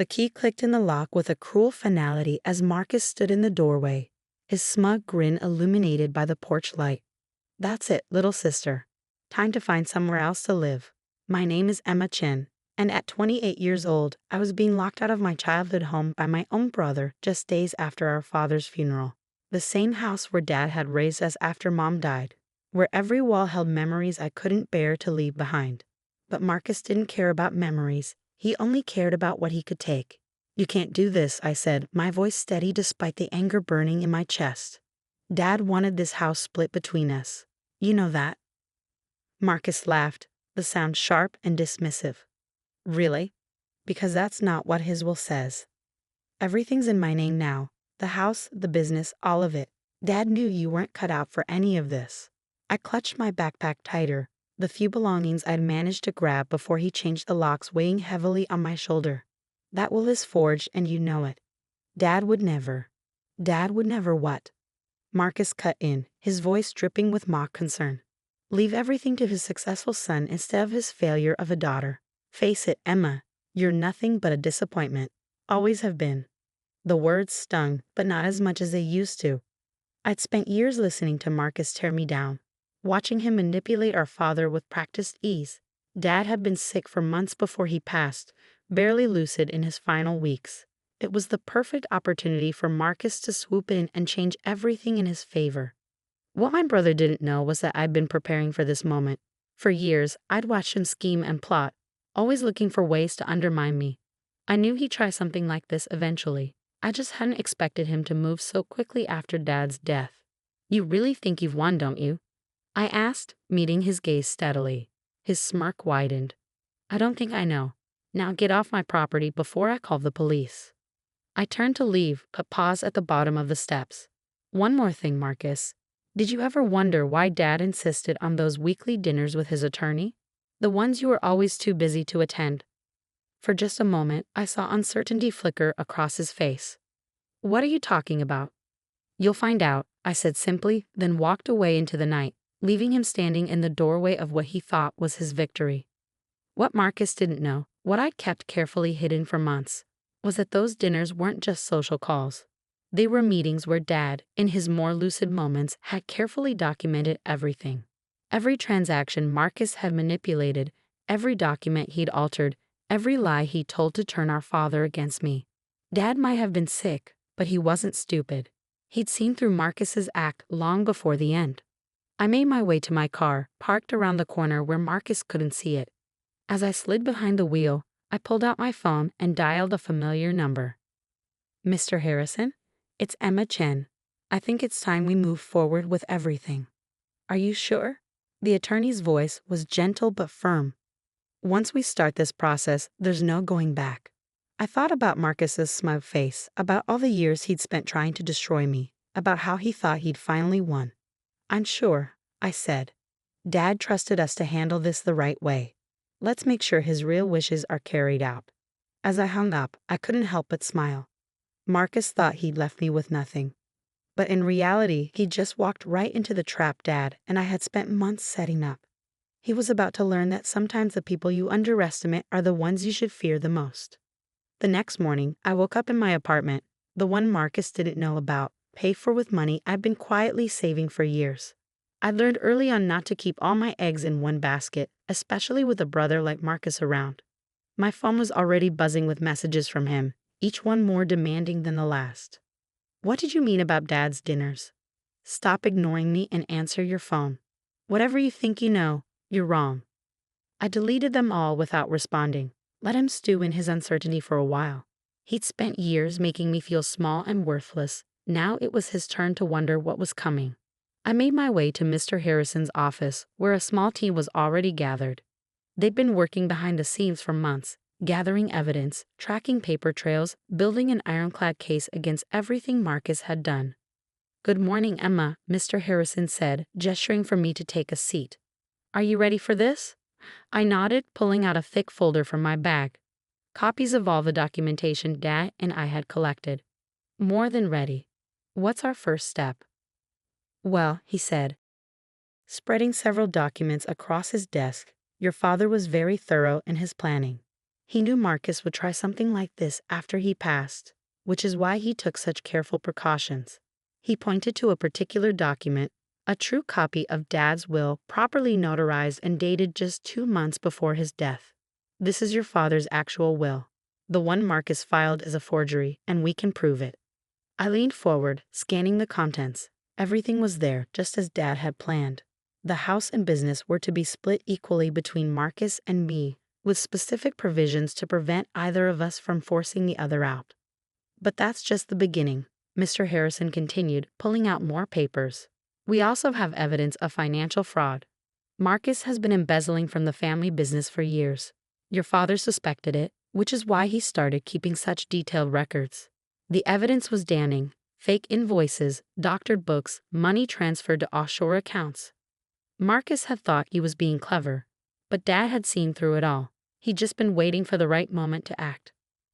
The key clicked in the lock with a cruel finality as Marcus stood in the doorway, his smug grin illuminated by the porch light. "That's it, little sister. Time to find somewhere else to live. My name is Emma Chin, and at 28 years old, I was being locked out of my childhood home by my own brother just days after our father's funeral. The same house where Dad had raised us after Mom died, where every wall held memories I couldn't bear to leave behind. But Marcus didn't care about memories. He only cared about what he could take. "You can't do this," I said, my voice steady despite the anger burning in my chest. "Dad wanted this house split between us. You know that." Marcus laughed, the sound sharp and dismissive. "Really? Because that's not what his will says. Everything's in my name now. The house, the business, all of it. Dad knew you weren't cut out for any of this." I clutched my backpack tighter, the few belongings I'd managed to grab before he changed the locks weighing heavily on my shoulder. "That will is forged and you know it. Dad would never." "Dad would never what?" Marcus cut in, his voice dripping with mock concern. "Leave everything to his successful son instead of his failure of a daughter. Face it, Emma, you're nothing but a disappointment. Always have been." The words stung, but not as much as they used to. I'd spent years listening to Marcus tear me down, watching him manipulate our father with practiced ease. Dad had been sick for months before he passed, barely lucid in his final weeks. It was the perfect opportunity for Marcus to swoop in and change everything in his favor. What my brother didn't know was that I'd been preparing for this moment. For years, I'd watched him scheme and plot, always looking for ways to undermine me. I knew he'd try something like this eventually. I just hadn't expected him to move so quickly after Dad's death. "You really think you've won, don't you?" I asked, meeting his gaze steadily. His smirk widened. "I don't think I know. Now get off my property before I call the police." I turned to leave, but paused at the bottom of the steps. "One more thing, Marcus. Did you ever wonder why Dad insisted on those weekly dinners with his attorney? The ones you were always too busy to attend?" For just a moment, I saw uncertainty flicker across his face. "What are you talking about?" "You'll find out," I said simply, then walked away into the night, leaving him standing in the doorway of what he thought was his victory. What Marcus didn't know, what I'd kept carefully hidden for months, was that those dinners weren't just social calls. They were meetings where Dad, in his more lucid moments, had carefully documented everything. Every transaction Marcus had manipulated, every document he'd altered, every lie he told to turn our father against me. Dad might have been sick, but he wasn't stupid. He'd seen through Marcus's act long before the end. I made my way to my car, parked around the corner where Marcus couldn't see it. As I slid behind the wheel, I pulled out my phone and dialed a familiar number. "Mr. Harrison? It's Emma Chen. I think it's time we move forward with everything." "Are you sure?" The attorney's voice was gentle but firm. "Once we start this process, there's no going back." I thought about Marcus's smug face, about all the years he'd spent trying to destroy me, about how he thought he'd finally won. "I'm sure," I said. "Dad trusted us to handle this the right way. Let's make sure his real wishes are carried out." As I hung up, I couldn't help but smile. Marcus thought he'd left me with nothing. But in reality, he'd just walked right into the trap Dad and I had spent months setting up. He was about to learn that sometimes the people you underestimate are the ones you should fear the most. The next morning, I woke up in my apartment, the one Marcus didn't know about, paid for with money I'd been quietly saving for years. I learned early on not to keep all my eggs in one basket, especially with a brother like Marcus around. My phone was already buzzing with messages from him, each one more demanding than the last. "What did you mean about Dad's dinners? Stop ignoring me and answer your phone. Whatever you think you know, you're wrong." I deleted them all without responding. Let him stew in his uncertainty for a while. He'd spent years making me feel small and worthless. Now it was his turn to wonder what was coming. I made my way to Mr. Harrison's office, where a small team was already gathered. They'd been working behind the scenes for months, gathering evidence, tracking paper trails, building an ironclad case against everything Marcus had done. "Good morning, Emma," Mr. Harrison said, gesturing for me to take a seat. "Are you ready for this?" I nodded, pulling out a thick folder from my bag. Copies of all the documentation Dad and I had collected. "More than ready. What's our first step?" "Well," he said, spreading several documents across his desk, "your father was very thorough in his planning. He knew Marcus would try something like this after he passed, which is why he took such careful precautions. He pointed to a particular document, a true copy of Dad's will, properly notarized and dated just 2 months before his death. This is your father's actual will. The one Marcus filed is a forgery, and we can prove it. I leaned forward, scanning the contents. Everything was there, just as Dad had planned. The house and business were to be split equally between Marcus and me, with specific provisions to prevent either of us from forcing the other out. But that's just the beginning, Mr. Harrison continued, pulling out more papers. We also have evidence of financial fraud. Marcus has been embezzling from the family business for years. Your father suspected it, which is why he started keeping such detailed records. The evidence was damning: fake invoices, doctored books, money transferred to offshore accounts. Marcus had thought he was being clever, but Dad had seen through it all. He'd just been waiting for the right moment to act.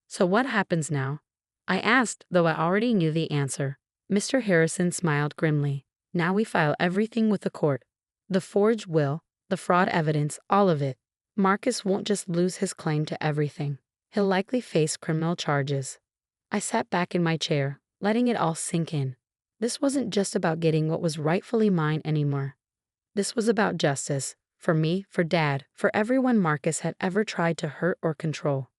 So what happens now? I asked, though I already knew the answer. Mr. Harrison smiled grimly. Now we file everything with the court. The forged will, the fraud evidence, all of it. Marcus won't just lose his claim to everything. He'll likely face criminal charges. I sat back in my chair, letting it all sink in. This wasn't just about getting what was rightfully mine anymore. This was about justice, for me, for Dad, for everyone Marcus had ever tried to hurt or control.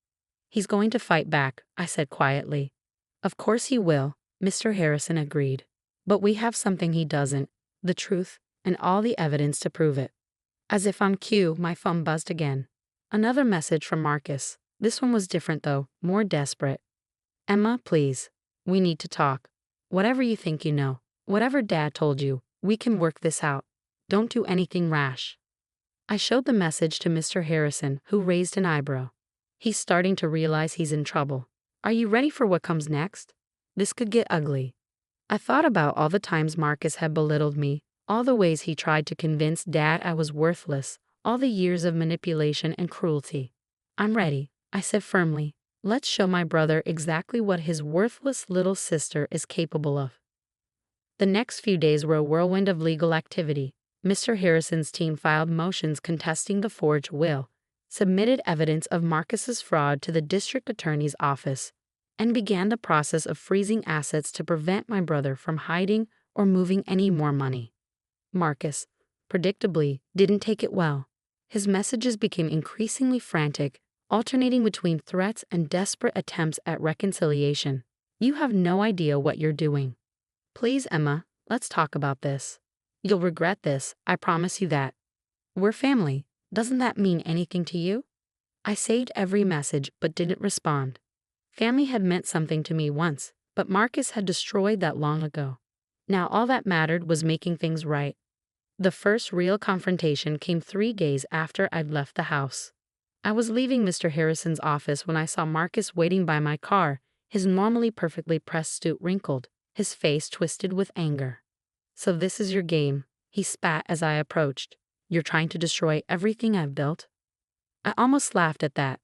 He's going to fight back, I said quietly. Of course he will, Mr. Harrison agreed. But we have something he doesn't: the truth, and all the evidence to prove it. As if on cue, my phone buzzed again. Another message from Marcus. This one was different though, more desperate. Emma, please. We need to talk. Whatever you think you know, whatever Dad told you, we can work this out. Don't do anything rash. I showed the message to Mr. Harrison, who raised an eyebrow. He's starting to realize he's in trouble. Are you ready for what comes next? This could get ugly. I thought about all the times Marcus had belittled me, all the ways he tried to convince Dad I was worthless, all the years of manipulation and cruelty. I'm ready, I said firmly. Let's show my brother exactly what his worthless little sister is capable of. The next few days were a whirlwind of legal activity. Mr. Harrison's team filed motions contesting the forged will, submitted evidence of Marcus's fraud to the district attorney's office, and began the process of freezing assets to prevent my brother from hiding or moving any more money. Marcus, predictably, didn't take it well. His messages became increasingly frantic, alternating between threats and desperate attempts at reconciliation. You have no idea what you're doing. Please, Emma, let's talk about this. You'll regret this, I promise you that. We're family. Doesn't that mean anything to you? I saved every message but didn't respond. Family had meant something to me once, but Marcus had destroyed that long ago. Now all that mattered was making things right. The first real confrontation came 3 days after I'd left the house. I was leaving Mr. Harrison's office when I saw Marcus waiting by my car, his normally perfectly pressed suit wrinkled, his face twisted with anger. So this is your game, he spat as I approached. You're trying to destroy everything I've built? I almost laughed at that.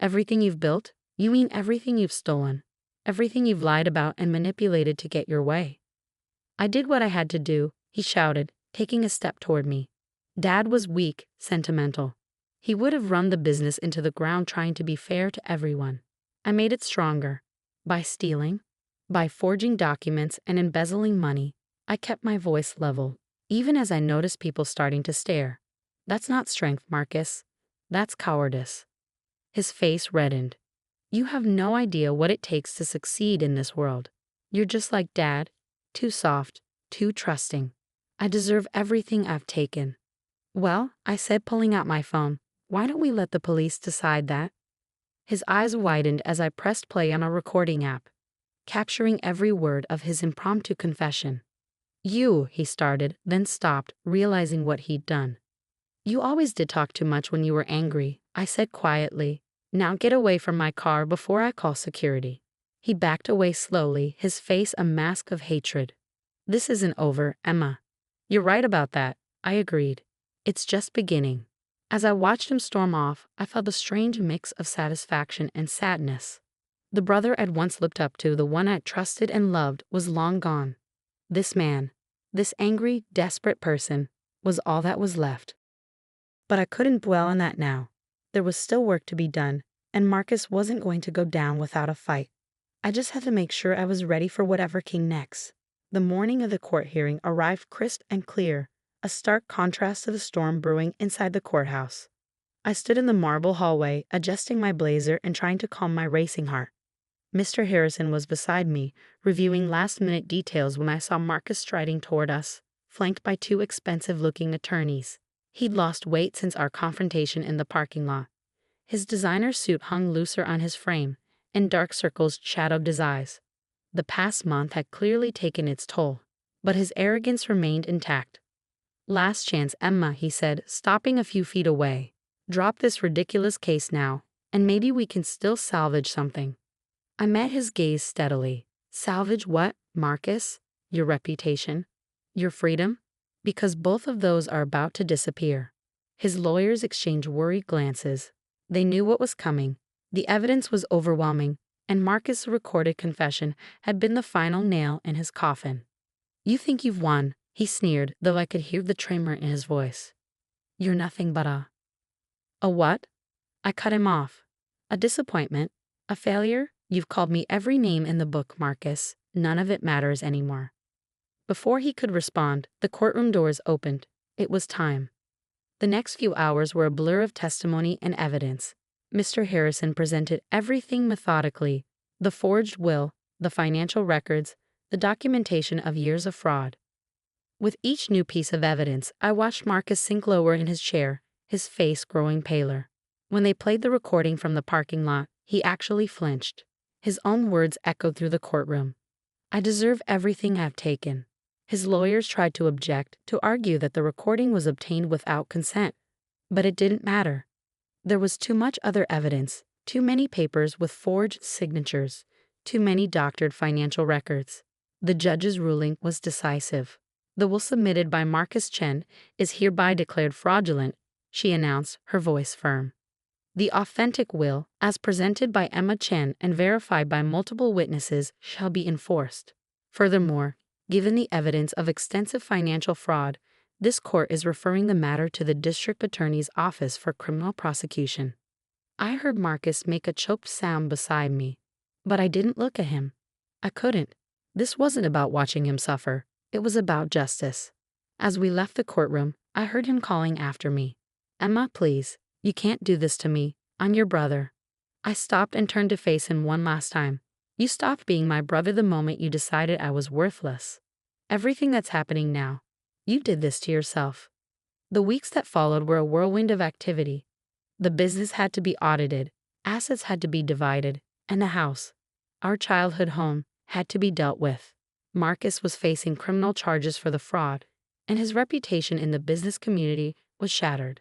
Everything you've built? You mean everything you've stolen? Everything you've lied about and manipulated to get your way? I did what I had to do, he shouted, taking a step toward me. Dad was weak, sentimental. He would have run the business into the ground trying to be fair to everyone. I made it stronger. By stealing, by forging documents and embezzling money, I kept my voice level, even as I noticed people starting to stare. That's not strength, Marcus. That's cowardice. His face reddened. You have no idea what it takes to succeed in this world. You're just like Dad, too soft, too trusting. I deserve everything I've taken. Well, I said, pulling out my phone, why don't we let the police decide that? His eyes widened as I pressed play on a recording app, capturing every word of his impromptu confession. He started, then stopped, realizing what he'd done. You always did talk too much when you were angry, I said quietly. Now get away from my car before I call security. He backed away slowly, his face a mask of hatred. This isn't over, Emma. You're right about that, I agreed. It's just beginning. As I watched him storm off, I felt a strange mix of satisfaction and sadness. The brother I'd once looked up to, the one I'd trusted and loved, was long gone. This man, this angry, desperate person, was all that was left. But I couldn't dwell on that now. There was still work to be done, and Marcus wasn't going to go down without a fight. I just had to make sure I was ready for whatever came next. The morning of the court hearing arrived crisp and clear, a stark contrast to the storm brewing inside the courthouse. I stood in the marble hallway, adjusting my blazer and trying to calm my racing heart. Mr. Harrison was beside me, reviewing last-minute details when I saw Marcus striding toward us, flanked by two expensive-looking attorneys. He'd lost weight since our confrontation in the parking lot. His designer suit hung looser on his frame, and dark circles shadowed his eyes. The past month had clearly taken its toll, but his arrogance remained intact. "Last chance, Emma," he said, stopping a few feet away. "Drop this ridiculous case now, and maybe we can still salvage something." I met his gaze steadily. "Salvage what, Marcus? Your reputation? Your freedom? Because both of those are about to disappear." His lawyers exchanged worried glances. They knew what was coming. The evidence was overwhelming, and Marcus' recorded confession had been the final nail in his coffin. "You think you've won," he sneered, though I could hear the tremor in his voice. "You're nothing but a what?" I cut him off. "A disappointment. A failure. You've called me every name in the book, Marcus. None of it matters anymore." Before he could respond, the courtroom doors opened. It was time. The next few hours were a blur of testimony and evidence. Mr. Harrison presented everything methodically: the forged will, the financial records, the documentation of years of fraud. With each new piece of evidence, I watched Marcus sink lower in his chair, his face growing paler. When they played the recording from the parking lot, he actually flinched. His own words echoed through the courtroom. "I deserve everything I've taken." His lawyers tried to object, to argue that the recording was obtained without consent. But it didn't matter. There was too much other evidence, too many papers with forged signatures, too many doctored financial records. The judge's ruling was decisive. "The will submitted by Marcus Chen is hereby declared fraudulent," she announced, her voice firm. "The authentic will, as presented by Emma Chen and verified by multiple witnesses, shall be enforced. Furthermore, given the evidence of extensive financial fraud, this court is referring the matter to the District Attorney's Office for criminal prosecution." I heard Marcus make a choked sound beside me, but I didn't look at him. I couldn't. This wasn't about watching him suffer. It was about justice. As we left the courtroom, I heard him calling after me. "Emma, please. You can't do this to me. I'm your brother." I stopped and turned to face him one last time. "You stopped being my brother the moment you decided I was worthless. Everything that's happening now, you did this to yourself." The weeks that followed were a whirlwind of activity. The business had to be audited, assets had to be divided, and the house, our childhood home, had to be dealt with. Marcus was facing criminal charges for the fraud, and his reputation in the business community was shattered.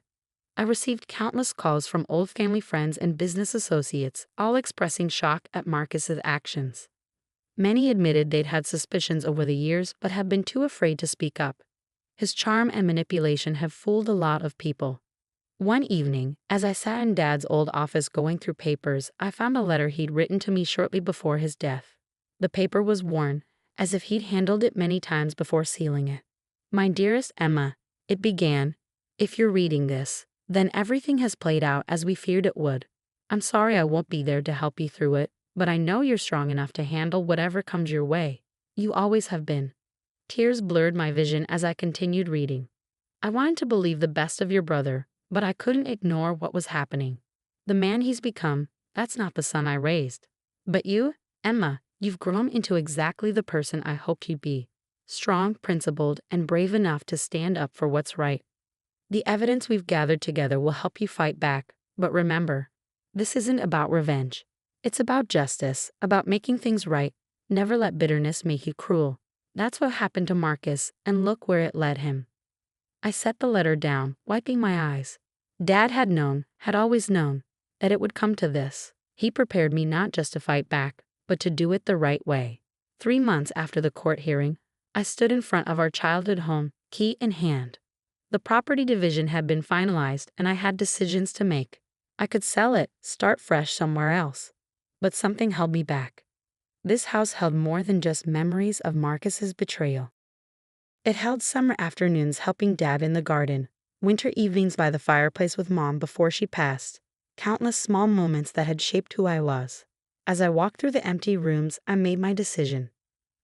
I received countless calls from old family friends and business associates, all expressing shock at Marcus's actions. Many admitted they'd had suspicions over the years but had been too afraid to speak up. His charm and manipulation had fooled a lot of people. One evening, as I sat in Dad's old office going through papers, I found a letter he'd written to me shortly before his death. The paper was worn, as if he'd handled it many times before sealing it. "My dearest Emma," it began, "if you're reading this, then everything has played out as we feared it would. I'm sorry I won't be there to help you through it, but I know you're strong enough to handle whatever comes your way. You always have been." Tears blurred my vision as I continued reading. I wanted to believe the best of your brother, but I couldn't ignore what was happening. The man he's become, that's not the son I raised. But you, Emma, you've grown into exactly the person I hoped you'd be. Strong, principled, and brave enough to stand up for what's right. The evidence we've gathered together will help you fight back, but remember, this isn't about revenge. It's about justice, about making things right. Never let bitterness make you cruel. That's what happened to Marcus, and look where it led him. I set the letter down, wiping my eyes. Dad had known, had always known, that it would come to this. He prepared me not just to fight back, but to do it the right way. 3 months after the court hearing, I stood in front of our childhood home, key in hand. The property division had been finalized, and I had decisions to make. I could sell it, start fresh somewhere else. But something held me back. This house held more than just memories of Marcus's betrayal. It held summer afternoons helping Dad in the garden, winter evenings by the fireplace with Mom before she passed, Countless small moments that had shaped who I was. As I walked through the empty rooms, I made my decision.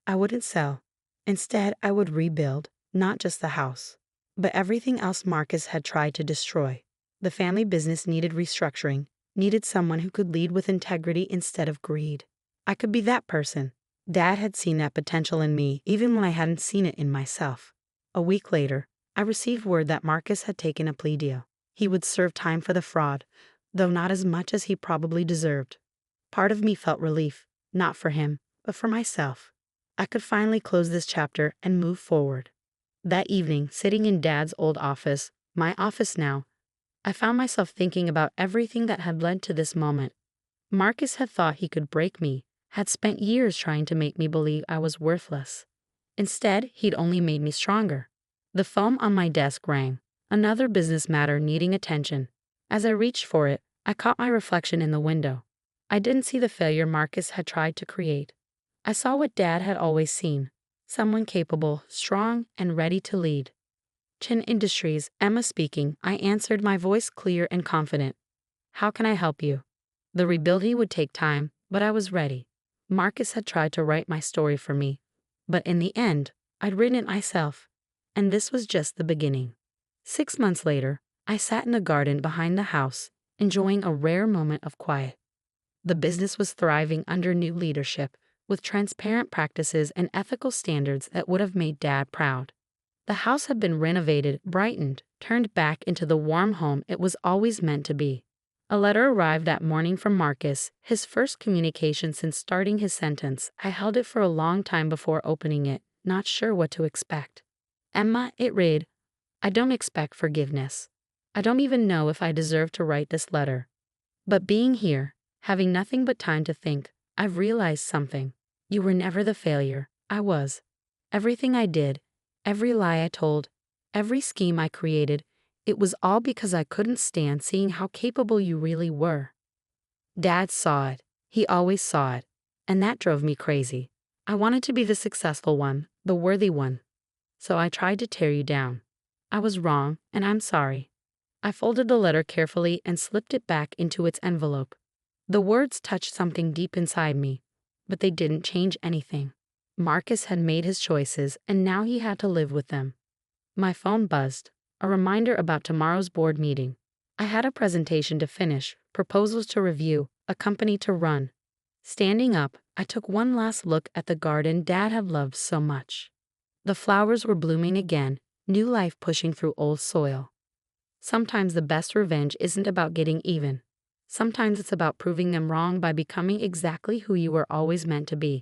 I wouldn't sell. Instead, I would rebuild, not just the house, but everything else Marcus had tried to destroy. The family business needed restructuring, needed someone who could lead with integrity instead of greed. I could be that person. Dad had seen that potential in me, even when I hadn't seen it in myself. A week later, I received word that Marcus had taken a plea deal. He would serve time for the fraud, though not as much as he probably deserved. Part of me felt relief, not for him, but for myself. I could finally close this chapter and move forward. That evening, sitting in Dad's old office, my office now, I found myself thinking about everything that had led to this moment. Marcus had thought he could break me, had spent years trying to make me believe I was worthless. Instead, he'd only made me stronger. The phone on my desk rang, another business matter needing attention. As I reached for it, I caught my reflection in the window. I didn't see the failure Marcus had tried to create. I saw what Dad had always seen, someone capable, strong, and ready to lead. Chin Industries, Emma speaking, I answered, my voice clear and confident. How can I help you? The rebuilding would take time, but I was ready. Marcus had tried to write my story for me, but in the end, I'd written it myself, and this was just the beginning. 6 months later, I sat in the garden behind the house, enjoying a rare moment of quiet. The business was thriving under new leadership, with transparent practices and ethical standards that would have made Dad proud. The house had been renovated, brightened, turned back into the warm home it was always meant to be. A letter arrived that morning from Marcus, his first communication since starting his sentence. I held it for a long time before opening it, not sure what to expect. Emma, it read, I don't expect forgiveness. I don't even know if I deserve to write this letter. But being here, having nothing but time to think, I've realized something. You were never the failure. I was. Everything I did, every lie I told, every scheme I created, it was all because I couldn't stand seeing how capable you really were. Dad saw it. He always saw it. And that drove me crazy. I wanted to be the successful one, the worthy one. So I tried to tear you down. I was wrong, and I'm sorry. I folded the letter carefully and slipped it back into its envelope. The words touched something deep inside me, but they didn't change anything. Marcus had made his choices, and now he had to live with them. My phone buzzed, a reminder about tomorrow's board meeting. I had a presentation to finish, proposals to review, a company to run. Standing up, I took one last look at the garden Dad had loved so much. The flowers were blooming again, new life pushing through old soil. Sometimes the best revenge isn't about getting even. Sometimes it's about proving them wrong by becoming exactly who you were always meant to be.